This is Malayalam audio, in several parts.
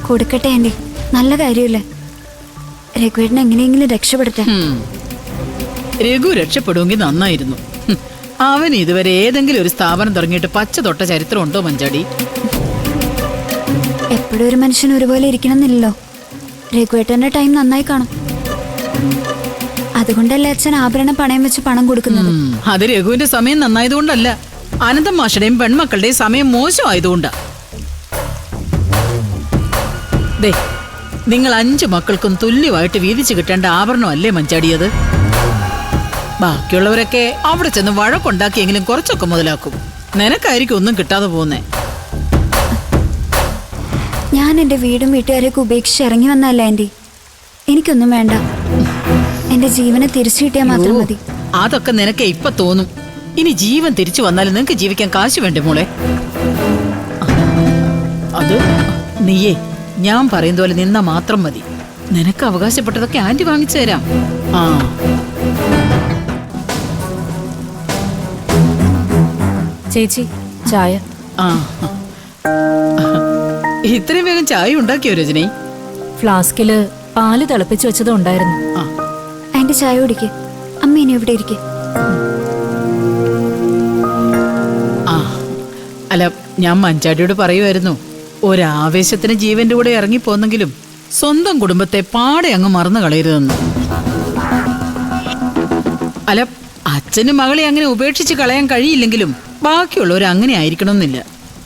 കൊടുക്കട്ടെ ആന്റി, നല്ല കാര്യമല്ലേ. രഘുവേട്ടനെ എങ്ങനെയെങ്കിലും രക്ഷപ്പെടുത്തേ. രഘു രക്ഷപ്പെടുമെങ്കിൽ നന്നായിരുന്നു. അവൻ ഇതുവരെ ഏതെങ്കിലും ഒരു സ്ഥാപനം തുടങ്ങിയിട്ട് പച്ച തൊട്ട ചരിത്രം ഉണ്ടോ മഞ്ചാടി? എപ്പോഴും ഒരു മനുഷ്യൻ ഒരുപോലെ ഇരിക്കണമെന്നില്ലല്ലോ. രഘുവേട്ടന്റെ ടൈം നന്നായി കാണും. അതുകൊണ്ടല്ലേ അച്ഛൻ ആഭരണം പണയം വെച്ച് പണം കൊടുക്കുന്നത്. അത് രഘുവിന്റെ സമയം നന്നായതുകൊണ്ടല്ല, അനന്തം മാഷയുടെയും പെൺമക്കളുടെയും സമയം മോശമായതുകൊണ്ടാ. ദേ, നിങ്ങൾ 5 മക്കൾക്കും തുല്യമായിട്ട് വീതിച്ചു കിട്ടേണ്ട ആഭരണമല്ലേ മഞ്ചാടിയത്? ബാക്കിയുള്ളവരൊക്കെ അവിടെ ചെന്ന് വഴക്കുണ്ടാക്കിയെങ്കിലും കുറച്ചൊക്കെ മുതലാക്കും. നിനക്കായിരിക്കും ഒന്നും കിട്ടാതെ പോകുന്നേ. ഞാൻ എന്റെ വീടും വീട്ടുകാരെയൊക്കെ ഉപേക്ഷിച്ച് ഇറങ്ങി വന്നല്ല ആന്റി. എനിക്കൊന്നും വേണ്ട, എന്റെ ജീവനെ തിരിച്ചു കിട്ടിയാൽ മാത്രം മതി. അതൊക്കെ നിനക്ക് ഇപ്പൊ തോന്നും. ഇനി ജീവൻ തിരിച്ചു വന്നാലും നിനക്ക് ജീവിക്കാൻ കാശ് വേണ്ടേ മോളെ? അത് നീയേ ഞാൻ പറയുന്ന പോലെ നിന്നാ മാത്രം മതി. നിനക്ക് അവകാശപ്പെട്ടതൊക്കെ ആന്റി വാങ്ങിച്ചു തരാം. ആ ചേച്ചി, ചായ. ആ ഇത്രയും വേഗം ചായ ഉണ്ടാക്കിയോ രജനി? ഫ്ലാസ്കില് പാല് തിളപ്പിച്ചു വെച്ചതും ഉണ്ടായിരുന്നു. ആന്റി ചായ കുടിക്ക്. അമ്മ ഇനി ഇവിടെ ഇരിക്കെ. ആ അല്ല, ഞാൻ മഞ്ചാടിയോട് പറയുമായിരുന്നു, ഒരാവേശത്തിന് ജീവന്റെ കൂടെ ഇറങ്ങിപ്പോന്നെങ്കിലും സ്വന്തം കുടുംബത്തെ പാടെ അങ്ങ് മറന്നു കളയരുതെന്ന്. അല്ല, അച്ഛനും മകളെ അങ്ങനെ ഉപേക്ഷിച്ച് കളയാൻ കഴിയില്ലെങ്കിലും ബാക്കിയുള്ളവർ അങ്ങനെ ആയിരിക്കണമെന്നില്ല.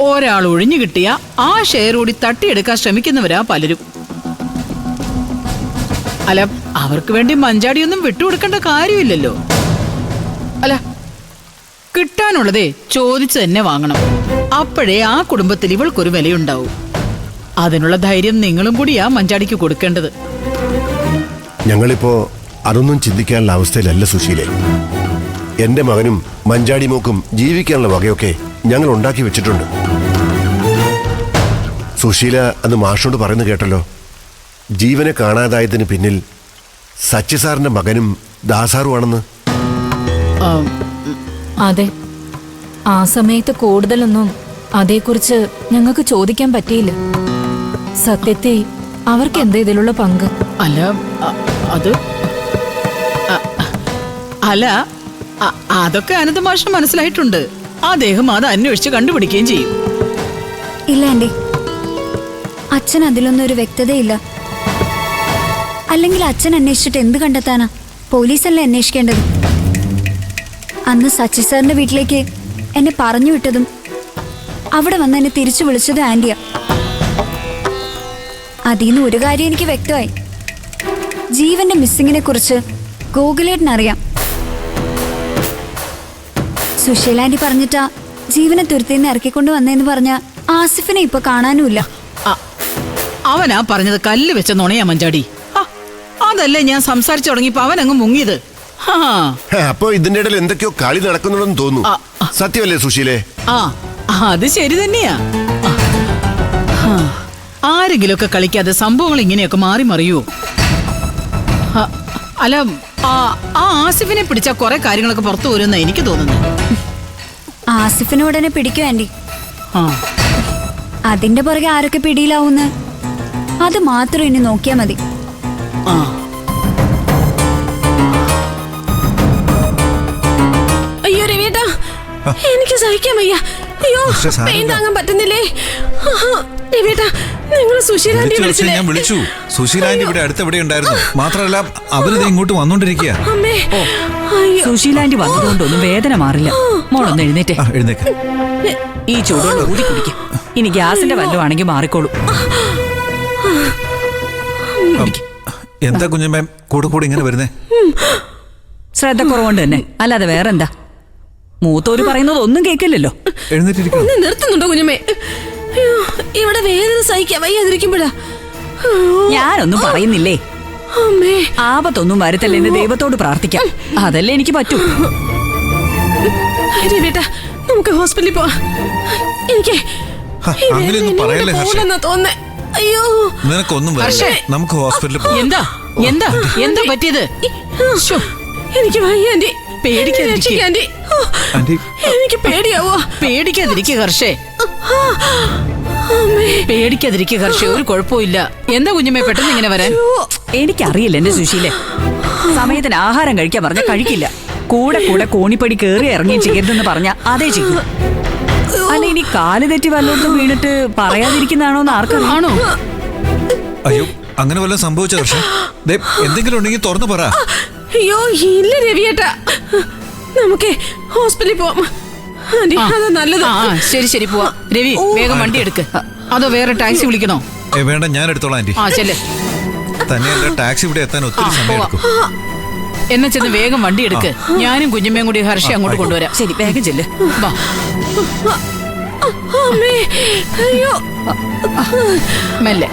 ഒരാൾ ഒഴിഞ്ഞു കിട്ടിയ ആ ഷെയർ കൂടി തട്ടിയെടുക്കാൻ ശ്രമിക്കുന്നവരാ പലരും. അല്ല, അവർക്ക് വേണ്ടി മഞ്ചാടിയൊന്നും വിട്ടുകൊടുക്കേണ്ട കാര്യമില്ലല്ലോ. അല്ല, കിട്ടാനുള്ളതേ ചോദിച്ചു തന്നെ വാങ്ങണം. അപ്പോഴേ ആ കുടുംബത്തിൽ ഇവൾക്കൊരു വിലയുണ്ടാവും. അതിനുള്ള ധൈര്യം നിങ്ങളും കൂടിയാ മഞ്ചാടിക്ക് കൊടുക്കേണ്ടത്. ഞങ്ങളിപ്പോ അതൊന്നും ചിന്തിക്കാനുള്ള അവസ്ഥയിലല്ല സുശീലേ. എന്റെ മകനും മഞ്ചാടി മോക്കും ജീവിക്കാനുള്ള വകയൊക്കെ ഞങ്ങൾ ഉണ്ടാക്കി വെച്ചിട്ടുണ്ട്. സുശീല അത് മാഷോട് പറയുന്നത് കേട്ടല്ലോ. ജീവനെ കാണാതായതിന് പിന്നിൽ സച്ചിസാറിന്റെ മകനും ദാസാറുമാണെന്ന്. അതെ, ആ സമയത്ത് കൂടുതലൊന്നും അതേക്കുറിച്ച് ഞങ്ങൾക്ക് ചോദിക്കാൻ പറ്റിയില്ല. സത്യത്തെ അവർക്ക് എന്താ ഇതിലുള്ള പങ്ക്? അല്ല അത് അല്ല അതൊക്കെ അനന്തമാഷ മനസ്സിലായിട്ടുണ്ട്. അദ്ദേഹം അത് അന്വേഷിച്ച് കണ്ടുപിടിക്കുകയും ചെയ്യും. ഇല്ല ആന്റി, അച്ഛൻ അതിലൊന്നും ഒരു വ്യക്തതയില്ല. അല്ലെങ്കിൽ അച്ഛൻ അന്വേഷിച്ചിട്ട് എന്ത് കണ്ടെത്താനാ? പോലീസല്ലേ അന്വേഷിക്കേണ്ടത്. അന്ന് സച്ചി സാറിന്റെ വീട്ടിലേക്ക് എന്നെ പറഞ്ഞു വിട്ടതും അവിടെ വന്ന് എന്നെ തിരിച്ചു വിളിച്ചതും ആന്റിയാ. അതിന്ന് ഒരു കാര്യം എനിക്ക് വ്യക്തമായി. ജീവന്റെ മിസ്സിങ്ങിനെ കുറിച്ച് ഗോകുലേട്ടനറിയാം. സുശീല ആന്റി പറഞ്ഞിട്ടാ ജീവനെ തുരുത്തിന്ന് ഇറക്കിക്കൊണ്ട് വന്നേന്ന് പറഞ്ഞ ആസിഫിനെ ഇപ്പൊ കാണാനുമില്ല. അവനാ പറഞ്ഞത് കല്ല് വെച്ച നുണയാ മഞ്ചാടി. അതല്ലേ ഞാൻ സംസാരിച്ചു തുടങ്ങിയപ്പോ അവൻ അങ്ങ് മുങ്ങിയത്. അപ്പൊ ഇതിന്റെ ഇടയിൽ എന്തൊക്കെയോ കളി നടക്കുന്നുണ്ടെന്ന് തോന്നുന്നു. സത്യമല്ലേ സുശീലേ? അത് ശരി തന്നെയാ. ആരെങ്കിലുമൊക്കെ കളിക്കാതെ സംഭവങ്ങൾ ഇങ്ങനെയൊക്കെ മാറി മറിയുവോ? അല്ല, ആ ആസിഫിനെ പിടിച്ചാ കുറെ കാര്യങ്ങളൊക്കെ പുറത്തു വരുമെന്നാ എനിക്ക് തോന്നുന്നത്. ആസിഫിനെ ഉടനെ പിടിക്കും ആന്റി. അതിന്റെ പുറകെ ആരൊക്കെ പിടിയിലാവുന്ന് അത് മാത്രം ഇനി നോക്കിയാ മതി. അയ്യോ രവിയേട്ടാ, എനിക്ക് സഹിക്കാൻ വയ്യ. അയ്യോ, പെയിൻ താങ്ങാൻ പറ്റുന്നില്ലേ രവിയേട്ടാ? നിങ്ങൾ സുശീലാന്റി വിളിച്ചില്ലേ? ഞാൻ വിളിച്ചു. സുശീലാന്റി ഇവിടെ അടുത്തെവിടെ ഉണ്ടായിരുന്നു. മാത്രമല്ല അവരിത് ഇങ്ങോട്ട് വന്നോണ്ടിരിക്കുക. സുശീലാന്റി വന്നതുകൊണ്ടൊന്നും വേദന മാറില്ല. മോളൊന്ന് എഴുന്നേറ്റേ. എഴുന്നേക്ക്. ഈ ചൂടുകൊണ്ട് ഊതി കുടിക്കും. ഇനി ഗ്യാസിന്റെ വല്ലതും ആണെങ്കിൽ മാറിക്കോളൂ. എന്താ കുഞ്ഞമ്മ കൂടെ കൂടെ ഇങ്ങനെ വരുന്നേ? ശ്രദ്ധ കുറവുകൊണ്ട് തന്നെ, അല്ലാതെ വേറെന്താ? മൂത്തോര് പറയുന്നത് ഒന്നും കേൾക്കില്ലല്ലോ. എഴുന്നേറ്റിരിക്കും. നിർത്തുന്നുണ്ടോ കുഞ്ഞമ്മേ? ഇവിടെ വേദന സഹിക്കാൻ വയ്യാതിരിക്കുമ്പോഴാ. ഞാനൊന്നും പറയുന്നില്ലേ. ആപത്തൊന്നും വരുത്തല്ലേ എന്ന് ദൈവത്തോട് പ്രാർത്ഥിക്കാം. അതല്ലേ എനിക്ക് പറ്റൂ. രവിയേട്ടാ, നമുക്ക് ഹോസ്പിറ്റലിൽ പോവാം. എനിക്ക് അങ്ങനെയൊന്നും പറയല്ലേ ഹർഷ. തോന്നേ. അയ്യോ, നിനക്കൊന്നും നമുക്ക് ഹോസ്പിറ്റലിൽ പോവാം. എന്താ എന്താ എന്താ പറ്റിയത്? എനിക്ക് വയ്യ ആന്റി. പേടിക്കാതിരിക്കുക. എനിക്ക് പേടിയാവോ? പേടിക്കാതിരിക്കുക ഹർഷേ. പേടിക്കാതിരിക്കുക ഹർഷ, ഒരു കുഴപ്പമില്ല. എന്താ കുഞ്ഞമ്മേ പെട്ടെന്ന് ഇങ്ങനെ വരാൻ? എനിക്കറിയില്ല എന്റെ സുശീലെ. സമയത്തിന് ആഹാരം കഴിക്കാൻ പറഞ്ഞ കഴിക്കില്ല. കൂടെ കൂടെ കോണിപ്പടി കേറി ഇറങ്ങുകയും ചെയ്യരുതെന്ന് പറഞ്ഞ അതേ ചെയ്യും. അല്ല, ഇനി കാല് തെറ്റി വല്ലോട്ടും വീണിട്ട് പറയാതിരിക്കുന്നതാണോന്ന് ആർക്കറിയാണോ? അയ്യോ, അങ്ങനെ വല്ലതും സംഭവിച്ച ഹർഷ? ദേ, എന്തെങ്കിലും ഉണ്ടെങ്കിൽ തുറന്നു പറ. അയ്യോ ഇല്ല രവിയേട്ടാ, നമുക്ക് ഹോസ്പിറ്റലിൽ പോവാം. ആന്റി, അതാ നല്ലത്. ശരി ശരി പോവാം. രവി വേഗം വണ്ടി എടുക്ക്. അതോ വേറെ ടാക്സി വിളിക്കണോ? വേണ്ട, ഞാൻ എടുത്തോളാം ആന്റി. ചെല്ലേ. തന്നെയല്ല, ടാക്സി ഇവിടെ എത്താൻ ഒത്തിരി സമയം എടുക്കും. എന്നാ ചെന്ന് വേഗം വണ്ടി എടുക്ക്. ഞാനും കുഞ്ഞമ്മയും കൂടി ഹർഷ അങ്ങോട്ട് കൊണ്ടുവരാം. ശരി, വേഗം ചെല്ല്. വാ. അമ്മേ, അയ്യോ മെല്ലെ.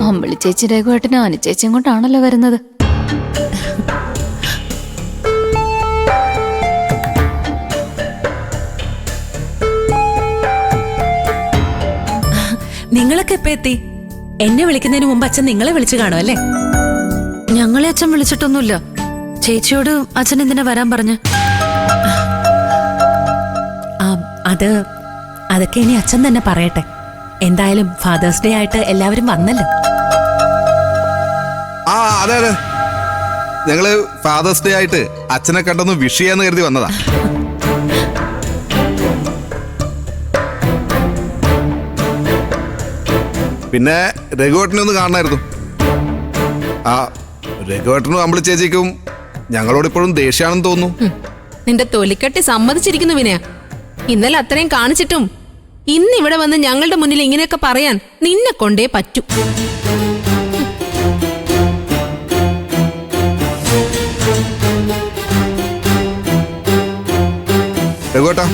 അമ്പിളി ചേച്ചി രഘുവേട്ടനും അനുചേച്ചിയും കൊണ്ടാണല്ലോ വരുന്നത്. നിങ്ങളൊക്കെ എപ്പ എത്തി? എന്നെ വിളിക്കുന്നതിന് മുമ്പ് അച്ഛൻ നിങ്ങളെ വിളിച്ചു കാണും അല്ലേ? ഞങ്ങളെ അച്ഛൻ വിളിച്ചിട്ടൊന്നുമില്ല. ചേച്ചിയോട് അച്ഛൻ എന്തിനാ വരാൻ പറഞ്ഞ? അതൊക്കെ ഇനി അച്ഛൻ തന്നെ പറയട്ടെ. എന്തായാലും ഫാദേഴ്സ് ഡേ ആയിട്ട് എല്ലാവരും വന്നല്ലോ. അതെ അതെ, ഞങ്ങള് ഫാദേഴ്സ് ഡേ ആയിട്ട് അച്ഛനെ കണ്ടൊന്ന് വിഷ് ചെയ്യാന്ന് കരുതി വന്നതാ. പിന്നെ രഘുവേട്ടനെ ഒന്ന് കാണണമായിരുന്നു. രഘുവേട്ടനും അമ്പിളി ചേച്ചിക്കും ഞങ്ങളോട് ഇപ്പോഴും ദേഷ്യാണെന്ന് തോന്നുന്നു. നിന്റെ തൊലിക്കട്ടി സമ്മതിച്ചിരിക്കുന്നു വിനയ. ഇന്നലെ അത്രയും കാണിച്ചിട്ടും ഇന്ന് ഇവിടെ വന്ന് ഞങ്ങളുടെ മുന്നിൽ ഇങ്ങനെയൊക്കെ പറയാൻ നിന്നെ കൊണ്ടേ പറ്റൂ. രഘുവേട്ടാ,